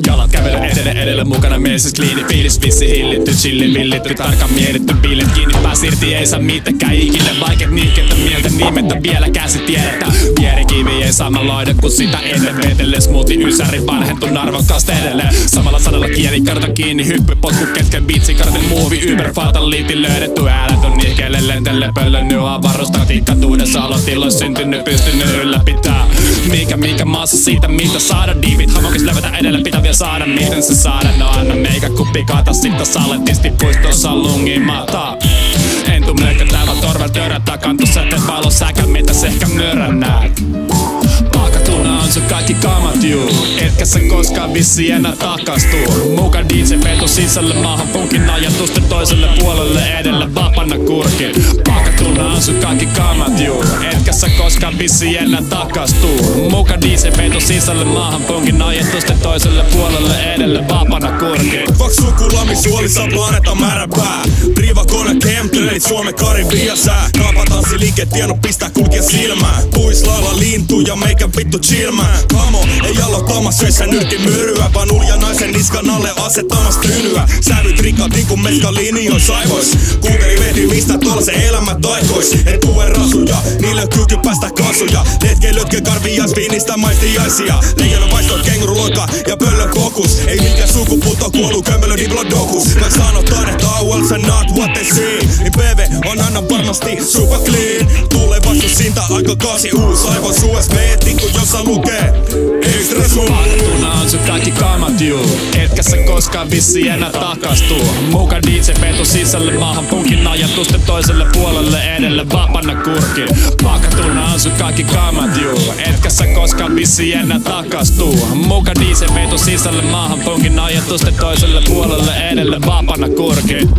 Jalat kävely edellä mukana mielessä kliini. Fiilis vissi hillitty, chilli villitty, tarkkaan mietitty. Biilet kiinni, pääs irti, ei saa mitäkään ikinä. Vaikeet niinkettä mieltä, nimettä vielä käsi tiedetä. Vierikivi ei samanlainen kuin sitä ennen. Vetelle smoothie ysäri, vanhentu arvokkaasti edelleen. Samalla sanalla kielikartan kiinni, hyppy potku ketken biitsi, kartin muuvi, Uber, fatality löydetty. Äälet on nihkeelle, lentelle, pöllönny, avarusta. Tikkatuudessa aloitilla syntynyt, pystynyt ylläpitää. Mikä maassa siitä, mitä saada. Diivit hamokis levätä edellä, pitää vielä saada. Miten se saada? No anna meikä kuppi kaata, sitten saletisti puistossa lungimata. En tuu möikkä täällä torvel törrättää, kantu säteen valo säkä, mitäs ehkä myrän näet. Pakatuna on sun kaikki kamat juu, etkä sä koskaan vissi enää takastuu. Muka DJ vetu sisälle maahan punkin ajatusten toiselle puolelle edellä vapana kurkin. Pakatuna on sun kaikki kamat juu, etkä sä koskaan vissi enää takastuu. Muka DJ vetu sisälle maahan punkin ajatusten toiselle puolelle edellä vapana kurkin. Fuck sukulami suolissa planeetta märäpää. Privakone chemtrailit Suomen Karibiasää. Naapatanssi liike tiennyt pistää kulkia silmää. Puislailla lintuja meikä vittu chilmää. Kamo ei aloittama söissä nyrkin myryä, vaan ulja naisen niskan alle asettamas trynyä. Sävyt rikkaat niinku meskaliini on saivois. Kuunteli vehdi mistä tollasen elämä taikois. Et tue rasuja, niille on kyky päästä kasuja. Letke lötke karvias viinistä maistiaisia. Leijona vaistot kenguruloika ja pöllön fokus. Ei mikään sukupuutto kuollu kömmölö diplodokus. Mä sanotaan että all sä not what they see. Niin PV on aina varmasti super clean. Tulee vastus siitä aika kasi uus aivos USB-tikku jossa lukee extra smooth. Pakatuna on sun kaikki kamat juu, etkä sä koskaan vissi enää takastuu. Muka DJ vetu sisälle maahan punkin ajatusten toiselle puolelle edelle vapana kurkin. Pakatuna on sun kaikki kamat juu, etkä sä koskaan vissi enää takastuu. Muka DJ vetu sisälle maahan punkin ajatusten toiselle puolelle edelle vapana kurkin.